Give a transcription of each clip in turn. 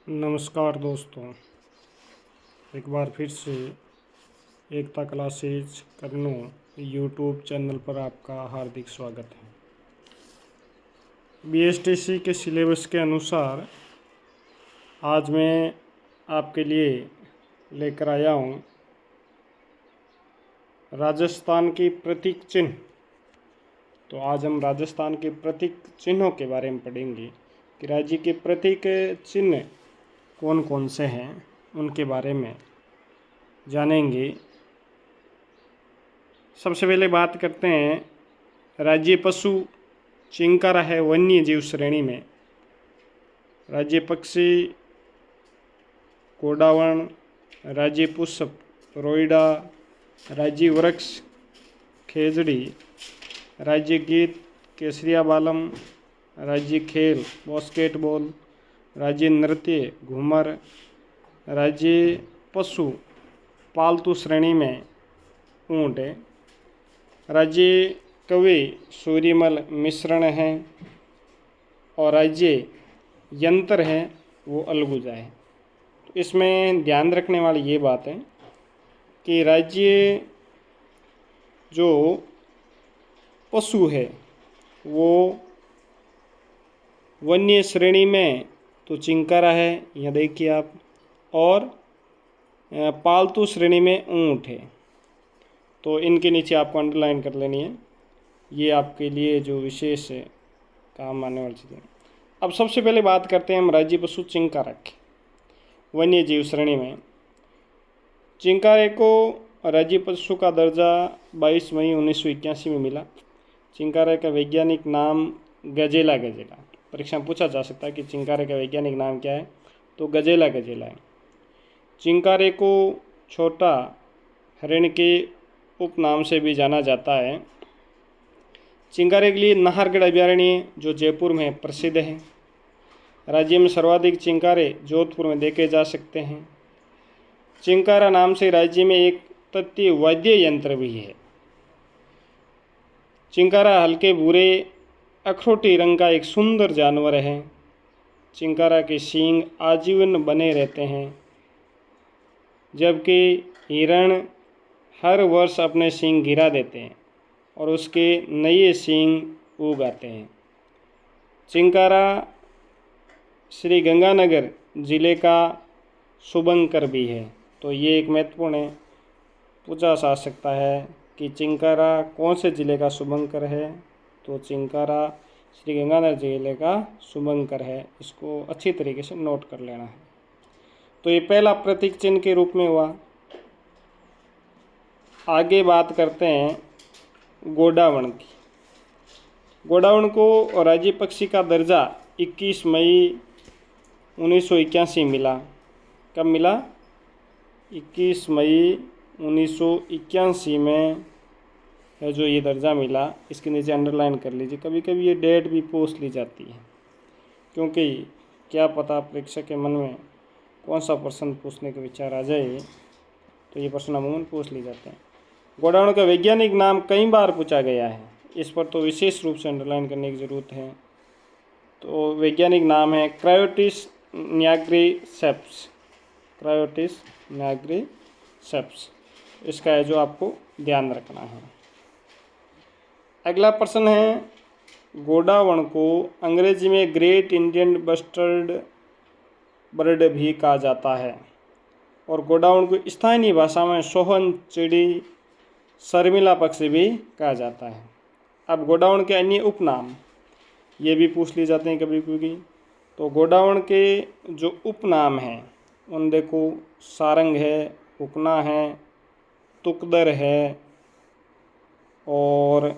नमस्कार दोस्तों, एक बार फिर से एकता क्लासेज करनो यूट्यूब चैनल पर आपका हार्दिक स्वागत है। बीएसटीसी के सिलेबस के अनुसार आज मैं आपके लिए लेकर आया हूँ राजस्थान की प्रतीक चिन्ह। तो आज हम राजस्थान के प्रतीक चिन्हों के बारे में पढ़ेंगे कि राज्य के प्रतीक चिन्ह कौन कौन से हैं, उनके बारे में जानेंगे। सबसे पहले बात करते हैं राज्य पशु चिंकारा है वन्य जीव श्रेणी में। राज्य पक्षी गोडावण, राज्य पुष्प रोइडा, राज्य वृक्ष खेजड़ी, राज्य गीत केसरिया बालम, राज्य खेल बास्केटबॉल, राज्य नृत्य घूमर, राज्य पशु पालतू श्रेणी में ऊँट है, राज्य कवि सूर्यमल मिश्रण है और राज्य यंत्र है वो अलगुजा है। तो इसमें ध्यान रखने वाली ये बात है कि राज्य जो पशु है वो वन्य श्रेणी में तो चिंकारा है, यहाँ देखिए आप, और पालतू श्रेणी में ऊँट है। तो इनके नीचे आपको अंडरलाइन कर लेनी है, ये आपके लिए जो विशेष काम आने वाली चीज़ें। अब सबसे पहले बात करते हैं हम राज्य पशु चिंकारा की। वन्य जीव श्रेणी में चिंकारे को राज्य पशु का दर्जा 22 मई 1981 में मिला। चिंकारे का वैज्ञानिक नाम गजेला परीक्षा में पूछा जा सकता है कि चिंकारे का वैज्ञानिक नाम क्या है, तो गजेला है। चिंकारे को छोटा हरिण के उपनाम से भी जाना जाता है। चिंकारे के लिए नाहरगढ़ अभयारण्य जो जयपुर में प्रसिद्ध है। राज्य में सर्वाधिक चिंकारे जोधपुर में देखे जा सकते हैं। चिंकारा नाम से राज्य में एक तथ्य वाद्य यंत्र भी है। चिंकारा हल्के भूरे अखरोटी रंग का एक सुंदर जानवर है। चिंकारा के सींग आजीवन बने रहते हैं, जबकि हिरण हर वर्ष अपने सींग गिरा देते हैं और उसके नए सींग उग आते हैं। चिंकारा श्री गंगानगर जिले का शुभंकर भी है। तो ये एक महत्वपूर्ण है, पूछा जा सकता है कि चिंकारा कौन से जिले का शुभंकर है, तो चिंकारा श्री गंगानगर जिले का शुभंकर है। इसको अच्छी तरीके से नोट कर लेना है। तो ये पहला प्रतीक चिन्ह के रूप में हुआ। आगे बात करते हैं गोडावण की। गोडावण को राज्य पक्षी का दर्जा 21 मई 1981 मिला। कब मिला? 21 मई 1981 में है जो ये दर्जा मिला। इसके नीचे अंडरलाइन कर लीजिए। कभी कभी ये डेट भी पूछ ली जाती है, क्योंकि क्या पता परीक्षा के मन में कौन सा प्रश्न पूछने का विचार आ जाए, तो ये प्रश्न अमूमन पूछ ली जाते हैं। गोडावण का वैज्ञानिक नाम कई बार पूछा गया है, इस पर तो विशेष रूप से अंडरलाइन करने की ज़रूरत है। तो वैज्ञानिक नाम है क्रायोटिस न्याग्रिसेप्स। क्रायोटिस न्याग्रिसेप्स इसका है जो आपको ध्यान रखना है। अगला प्रश्न है गोडावण को अंग्रेजी में ग्रेट इंडियन बस्टर्ड बर्ड भी कहा जाता है और गोडावण को स्थानीय भाषा में सोहन चिड़ी शर्मिला पक्षी भी कहा जाता है। अब गोडावण के अन्य उपनाम ये भी पूछ लिए जाते हैं कभी कभी। तो गोडावण के जो उपनाम हैं उन देखो, सारंग है, उपना है, तुकदर है, और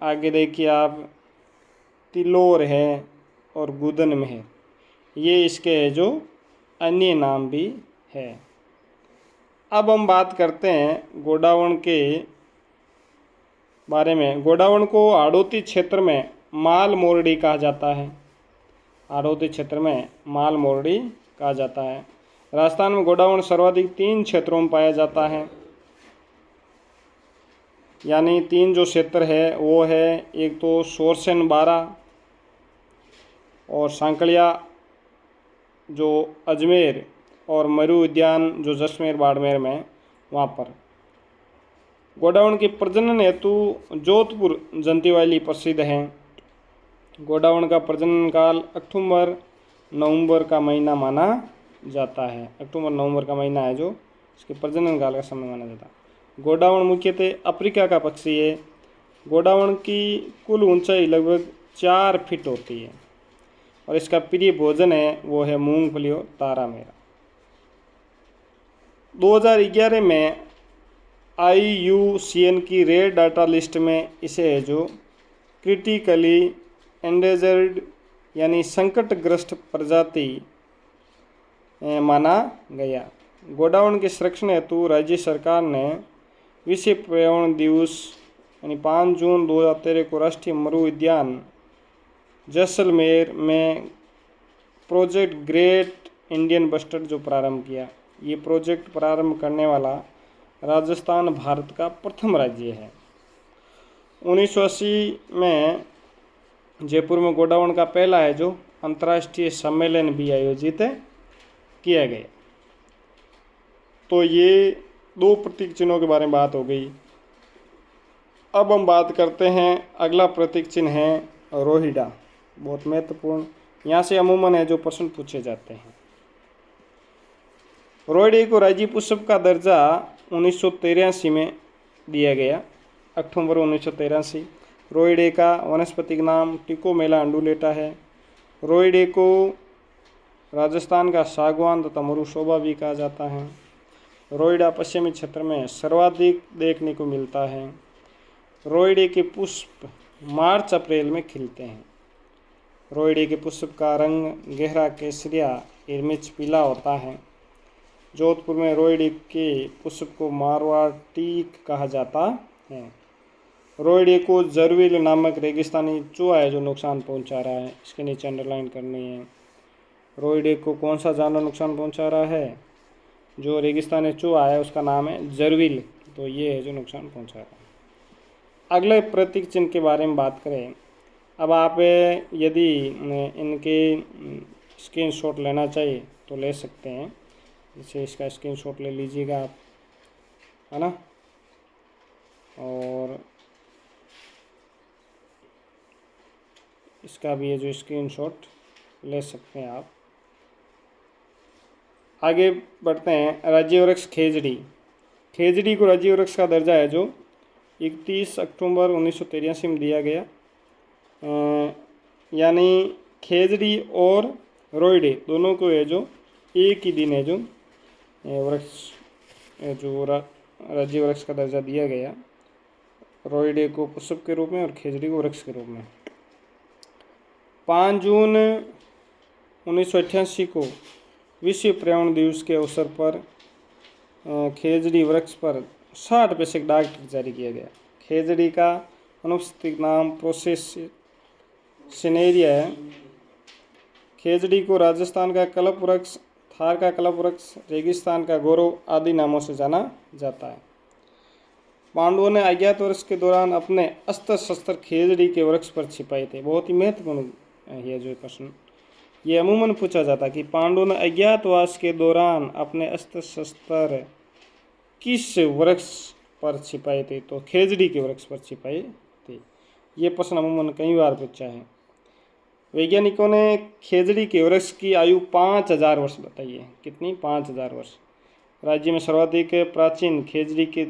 आगे देखिए आप तिलोर है और गुदन में है। ये इसके जो अन्य नाम भी है। अब हम बात करते हैं गोडावण के बारे में। गोडावण को हाड़ौती क्षेत्र में माल मोरडी कहा जाता है। हाड़ौती क्षेत्र में माल मोरडी कहा जाता है। राजस्थान में गोडावण सर्वाधिक 3 क्षेत्रों में पाया जाता है। यानी 3 जो क्षेत्र है वो है, एक तो सोरसन 12 और सांकलिया जो अजमेर और मरु उद्यान जो जैसलमेर बाड़मेर में, वहाँ पर। गोडावण के प्रजनन हेतु जोधपुर जंतीवाली प्रसिद्ध है। गोडावण का प्रजनन काल अक्टूबर नवंबर का महीना माना जाता है। अक्टूबर नवंबर का महीना है जो इसके प्रजनन काल का समय माना जाता है। गोडावण मुख्यतः अफ्रीका का पक्षी है। गोडावण की कुल ऊंचाई लगभग 4 फीट होती है और इसका प्रिय भोजन है वो है मूंगफली और तारा मेरा। 2011 में IUCN की रेड डाटा लिस्ट में इसे है जो क्रिटिकली एंडेंजर्ड यानी संकटग्रस्त प्रजाति माना गया। गोडावण के संरक्षण हेतु राज्य सरकार ने विश्व पर्यावरण दिवस यानी 5 जून 2013 को राष्ट्रीय मरु उद्यान जैसलमेर में प्रोजेक्ट ग्रेट इंडियन बस्टर्ड जो प्रारंभ किया। ये प्रोजेक्ट प्रारंभ करने वाला राजस्थान भारत का प्रथम राज्य है। 1980 में जयपुर में गोडावण का पहला है जो अंतर्राष्ट्रीय सम्मेलन भी आयोजित किया गया। तो ये 2 प्रतीक चिन्हों के बारे में बात हो गई। अब हम बात करते हैं, अगला प्रतीक चिन्ह है रोहिड़ा, बहुत महत्वपूर्ण। यहाँ से अमूमन है जो प्रश्न पूछे जाते हैं। रोहिड़े को राज्य पुष्प का दर्जा 1983 में दिया गया, अक्टूबर 1983। रोहिड़े का वनस्पतिक नाम टिकोमेला अंडुलेटा है। रोहिड़े को राजस्थान का सागवान तथा मरु शोभा भी कहा जाता है। रोहिड़ा पश्चिमी क्षेत्र में सर्वाधिक देखने को मिलता है। रोहिड़े के पुष्प मार्च अप्रैल में खिलते हैं। रोहिड़े के पुष्प का रंग गहरा केसरिया मिर्च पीला होता है। जोधपुर में रोहिड़े के पुष्प को मारवाड़ टीक कहा जाता है। रोहिड़े को जरविल नामक रेगिस्तानी चूहा है जो नुकसान पहुंचा रहा है, इसके नीचे अंडरलाइन करनी है। रोहिड़े को कौन सा जानवर नुकसान पहुंचा रहा है? जो रेगिस्तानी चूहा है उसका नाम है जरविल, तो ये है जो नुकसान पहुंचा रहा है। अगले प्रतीक चिन्ह के बारे में बात करें। अब आप यदि इनके स्क्रीनशॉट लेना चाहिए तो ले सकते हैं, जैसे इसका स्क्रीनशॉट ले लीजिएगा आप, है ना। और इसका भी ये जो स्क्रीनशॉट ले सकते हैं आप। आगे बढ़ते हैं। राज्य वृक्ष खेजड़ी। खेजड़ी को राज्य वृक्ष का दर्जा है जो 31 अक्टूबर 1983 में दिया गया। यानी खेजड़ी और रोहिड़े दोनों को है जो एक ही दिन है जो वृक्ष जो राज्य वृक्ष का दर्जा दिया गया। रोहिड़े को पुष्प के रूप में और खेजड़ी को वृक्ष के रूप में। 5 जून 1988 को विश्व पर्यावरण दिवस के अवसर पर खेजड़ी वृक्ष पर 60 पैसे डाक टिकट जारी किया गया। खेजड़ी का अनुष्ठानिक नाम प्रोसेस सिनेरिया है। खेजड़ी को राजस्थान का कल्प वृक्ष, थार का कल्प वृक्ष, रेगिस्तान का गौरव आदि नामों से जाना जाता है। पांडवों ने अज्ञातवास के दौरान अपने अस्त्र शस्त्र खेजड़ी के वृक्ष पर छिपाए थे। बहुत ही महत्वपूर्ण है जो प्रश्न, ये अमूमन पूछा जाता कि पांडवों ने अज्ञातवास के दौरान अपने अस्त्र शस्त्र किस वृक्ष पर छिपाए थे, तो खेजड़ी के वृक्ष पर छिपाए थे। ये प्रश्न अमूमन कई बार पूछा है। वैज्ञानिकों ने खेजड़ी के वृक्ष की आयु 5000 वर्ष बताई है। कितनी? 5000 वर्ष। राज्य में सर्वाधिक प्राचीन खेजड़ी के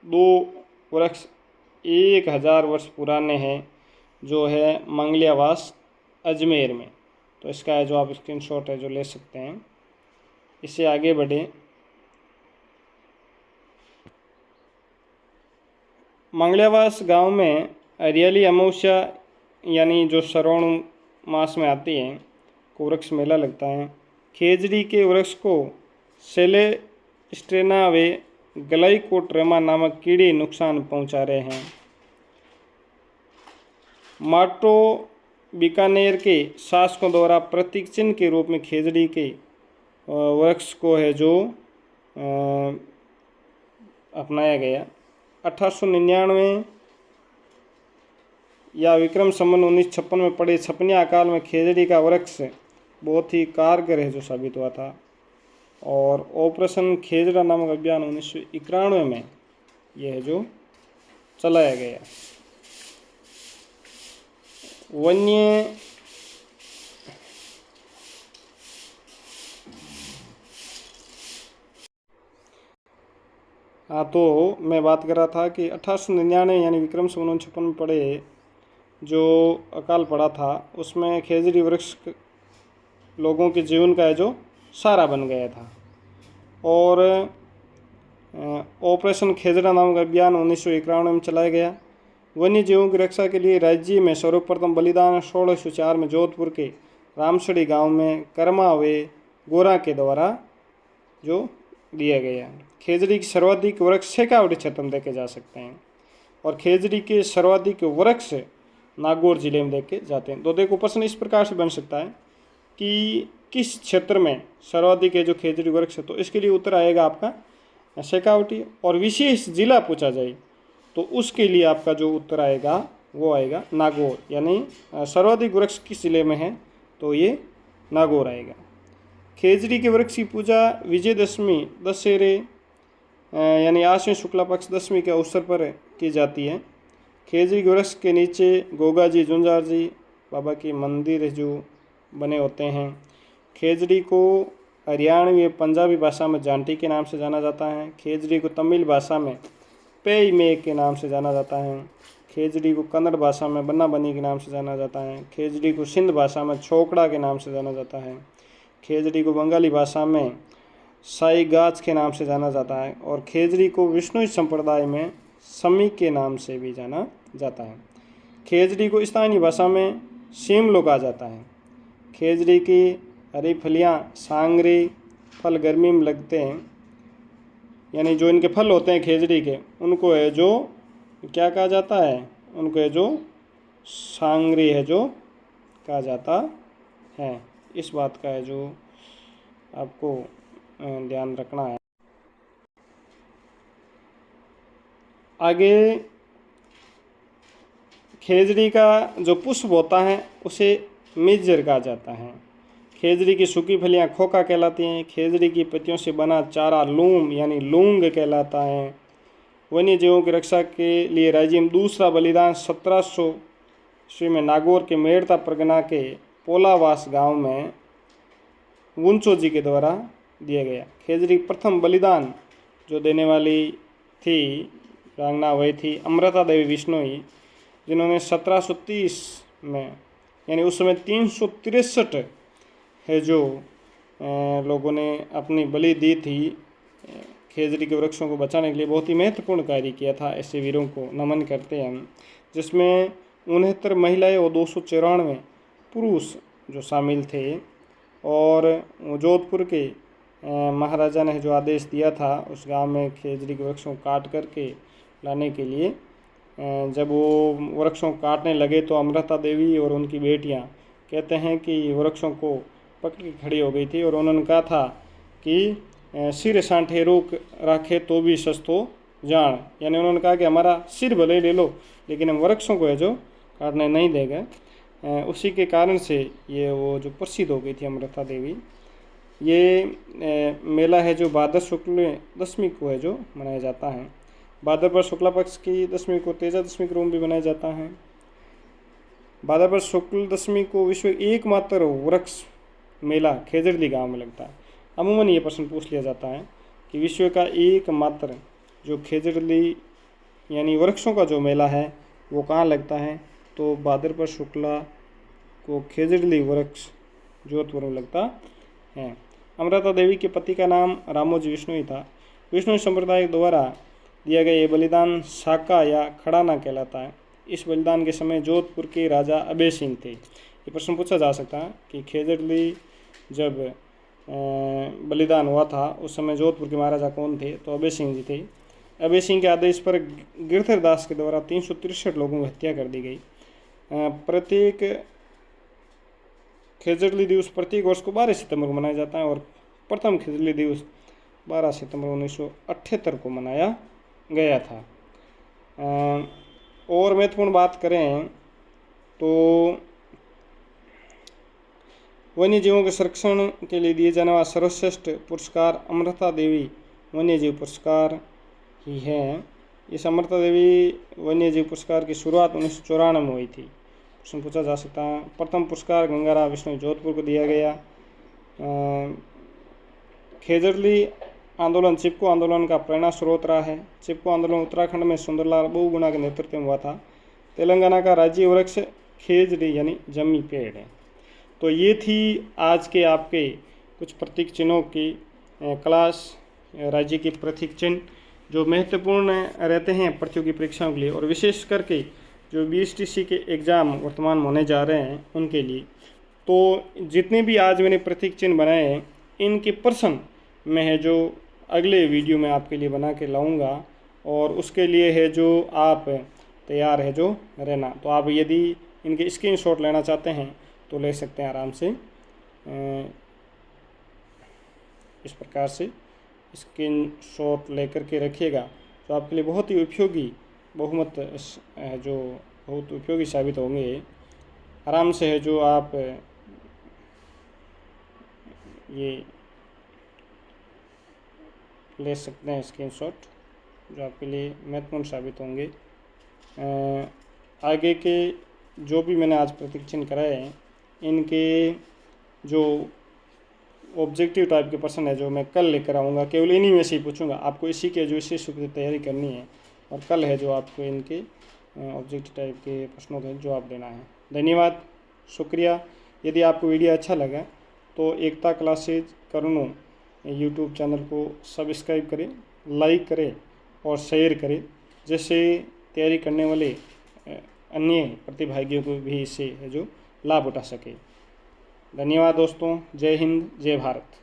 2 वृक्ष 1000 वर्ष पुराने हैं, जो है मंगलियावास अजमेर में। तो इसका है जो आप स्क्रीनशॉट है जो ले सकते हैं। इससे आगे बढ़े। मंगलियावास गांव में हरियाली अमावस्या यानी जो श्रावण मास में आती है को वृक्ष मेला लगता है। खेजड़ी के वृक्ष को सेलेस्ट्रेना वे ग्लाइकोट्रेमा नामक कीड़े नुकसान पहुंचा रहे हैं। माटो बीकानेर के शासकों द्वारा प्रतीक चिन्ह के रूप में खेजड़ी के वृक्ष को है जो अपनाया गया। 1899 या विक्रम संवत 1956 में पड़े छपनिया अकाल में खेजड़ी का वृक्ष बहुत ही कारगर है जो साबित हुआ था। और ऑपरेशन खेजड़ा नामक अभियान 1991 में यह है जो चलाया गया। वन्य हाँ, तो मैं बात कर रहा था कि 1899 यानी विक्रम संवत 1956 में पड़े जो अकाल पड़ा था, उसमें खेजड़ी वृक्ष लोगों के जीवन का है जो सहारा बन गया था। और ऑपरेशन खेजड़ा नामक अभियान 1991 में चलाया गया। वन्य जीवों की रक्षा के लिए राज्य में सर्वप्रथम बलिदान 1604 में जोधपुर के रामसड़ी गांव में कर्मा व गोरा के द्वारा जो दिया गया। खेजड़ी की सर्वाधिक वृक्ष शेखावटी क्षेत्र में देखे जा सकते हैं और खेजड़ी के सर्वाधिक वृक्ष नागौर जिले में देखे जाते हैं। तो देखो प्रश्न इस प्रकार से बन सकता है कि किस क्षेत्र में सर्वाधिक है जो खेजड़ी वृक्ष है, तो इसके लिए उत्तर आएगा आपका शेखावटी। और विशेष जिला पूछा जाए तो उसके लिए आपका जो उत्तर आएगा वो आएगा नागौर, यानी सर्वाधिक वृक्ष किस जिले में है तो ये नागौर आएगा। खेजड़ी के वृक्ष की पूजा विजयदशमी दशहरे यानी आश्विन शुक्ला पक्ष दशमी के अवसर पर की जाती है। खेजड़ी के वृक्ष के नीचे गोगा जी जुंजार जी बाबा के मंदिर जो बने होते हैं। खेजड़ी को हरियाणवी व पंजाबी भाषा में जांटी के नाम से जाना जाता है। खेजड़ी को तमिल भाषा में पेई मे के नाम से जाना जाता है। खेजड़ी को कन्नड़ भाषा में बन्ना बनी के नाम से जाना जाता है। खेजड़ी को सिंध भाषा में छोकड़ा के नाम से जाना जाता है। खेजड़ी को बंगाली भाषा में साई गाछ के नाम से जाना जाता है। और खेजड़ी को विष्णु संप्रदाय में समी के नाम से भी जाना जाता है। खेजड़ी को स्थानीय भाषा में शिमलो कहा जाता है। खेजड़ी की हरी फलियाँ सांगरी फल गर्मी में लगते हैं, यानी जो इनके फल होते हैं खेजड़ी के, उनको है जो क्या कहा जाता है, उनको है जो सांगरी है जो कहा जाता है। इस बात का है जो आपको ध्यान रखना है। आगे खेजड़ी का जो पुष्प होता है उसे मिज्जर कहा जाता है। खेजड़ी की सूखी फलियां खोखा कहलाती हैं। खेजड़ी की पत्तियों से बना चारा लूम यानी लूंग कहलाता है। वन्य जीवों की रक्षा के लिए राज्य में दूसरा बलिदान 1700 ईस्वी में नागौर के मेड़ता परगना के पोलावास गांव में वुंचो जी के द्वारा दिया गया। खेजड़ी प्रथम बलिदान जो देने वाली थी रांगना वही थी अमृता देवी विश्नोई, जिन्होंने 1730 में यानी उस समय 363 है जो लोगों ने अपनी बलि दी थी खेजड़ी के वृक्षों को बचाने के लिए। बहुत ही महत्वपूर्ण कार्य किया था। ऐसे वीरों को नमन करते हैं हम, जिसमें 69 महिलाएं और 294 पुरुष जो शामिल थे। और जोधपुर के महाराजा ने जो आदेश दिया था उस गांव में खेजड़ी के वृक्षों को काट करके लाने के लिए, जब वो वृक्षों को काटने लगे तो अमृता देवी और उनकी बेटियां कहते हैं कि वृक्षों को पकड़ के खड़ी हो गई थी और उन्होंने कहा था कि सिर सांठे रोक रखे तो भी सस्तो जान, यानी उन्होंने कहा कि हमारा सिर भले ले लो लेकिन हम वृक्षों को है जो काटने नहीं देंगे। उसी के कारण से ये वो जो प्रसिद्ध हो गई थी अमृता देवी। ये मेला है जो भाद्र शुक्ल दशमी को है जो मनाया जाता है। भाद्रपद शुक्ला पक्ष की दशमी को तेजा दशमी के रूप में भी मनाया जाता है। भाद्रपद शुक्ल दशमी को विश्व एकमात्र वृक्ष मेला खेजड़ी गांव में लगता है। अमूमन ये प्रश्न पूछ लिया जाता है कि विश्व का एकमात्र जो खेजड़ी यानी वृक्षों का जो मेला है वो कहाँ लगता है, तो भाद्रपद शुक्ला को खेजड़ी वृक्ष जोधपुर में लगता है। अमृता देवी के पति का नाम रामोजी विष्णु ही था। विष्णु संप्रदाय द्वारा दिया गया ये बलिदान साका या खड़ाना कहलाता है। इस बलिदान के समय जोधपुर के राजा अभय सिंह थे। ये प्रश्न पूछा जा सकता है कि खेजड़ी जब बलिदान हुआ था उस समय जोधपुर के महाराजा कौन थे, तो अभय सिंह जी थे। अभय सिंह के आदेश पर गिरधर दास के द्वारा 363 लोगों की हत्या कर दी गई। प्रत्येक खेजड़ी दिवस प्रत्येक वर्ष को 12 सितंबर को मनाया जाता है और प्रथम खेजड़ी दिवस 12 सितंबर 1978 को मनाया गया था। और महत्वपूर्ण बात करें तो वन्य जीवों के संरक्षण के लिए दिए जाने वाला सर्वश्रेष्ठ पुरस्कार अमृता देवी वन्य जीव पुरस्कार ही है। इस अमृता देवी वन्य जीव पुरस्कार की शुरुआत 1994 में हुई थी। प्रश्न पूछा जा सकता है। प्रथम पुरस्कार गंगाराम विष्णु जोधपुर को दिया गया। खेजड़ली आंदोलन चिपको आंदोलन का प्रेरणा स्रोत रहा है। चिपको आंदोलन उत्तराखंड में सुंदरलाल बहुगुणा के नेतृत्व में हुआ था। तेलंगाना का राज्य वृक्ष खेजड़ी यानी जम्मी पेड़ है। तो ये थी आज के आपके कुछ प्रतीक चिन्हों की क्लास। राज्य की प्रतीक चिन्ह जो महत्वपूर्ण रहते हैं प्रतियोगी परीक्षाओं के लिए, और विशेष करके जो BSTC के एग्ज़ाम वर्तमान में होने जा रहे हैं उनके लिए। तो जितने भी आज मैंने प्रतीक चिन्ह बनाए हैं इनके प्रश्न मैं है जो अगले वीडियो में आपके लिए बना के लाऊंगा, और उसके लिए है जो आप तैयार है जो रहना। तो आप यदि इनके स्क्रीनशॉट लेना चाहते हैं तो ले सकते हैं आराम से। इस प्रकार से स्क्रीनशॉट लेकर के रखिएगा तो आपके लिए बहुत ही उपयोगी बहुत उपयोगी साबित होंगे। आराम से है जो आप ये ले सकते हैं स्क्रीनशॉट, जो आपके लिए महत्वपूर्ण साबित होंगे। आगे के जो भी मैंने आज प्रतीक चिन्ह कराए हैं इनके जो ऑब्जेक्टिव टाइप के प्रश्न है जो मैं कल लेकर आऊँगा, केवल इन्हीं में से ही पूछूंगा। आपको इसी के जो इसी सूत्र की तैयारी करनी है, और कल है जो आपको इनके ऑब्जेक्टिव टाइप के प्रश्नों का जवाब देना है। धन्यवाद, शुक्रिया। यदि आपको वीडियो अच्छा लगा तो एकता क्लासेज करनो यूट्यूब चैनल को सब्सक्राइब करें, लाइक करें और शेयर करें, जिससे तैयारी करने वाले अन्य प्रतिभागियों को भी इससे जो लाभ उठा सके। धन्यवाद दोस्तों। जय हिंद, जय भारत।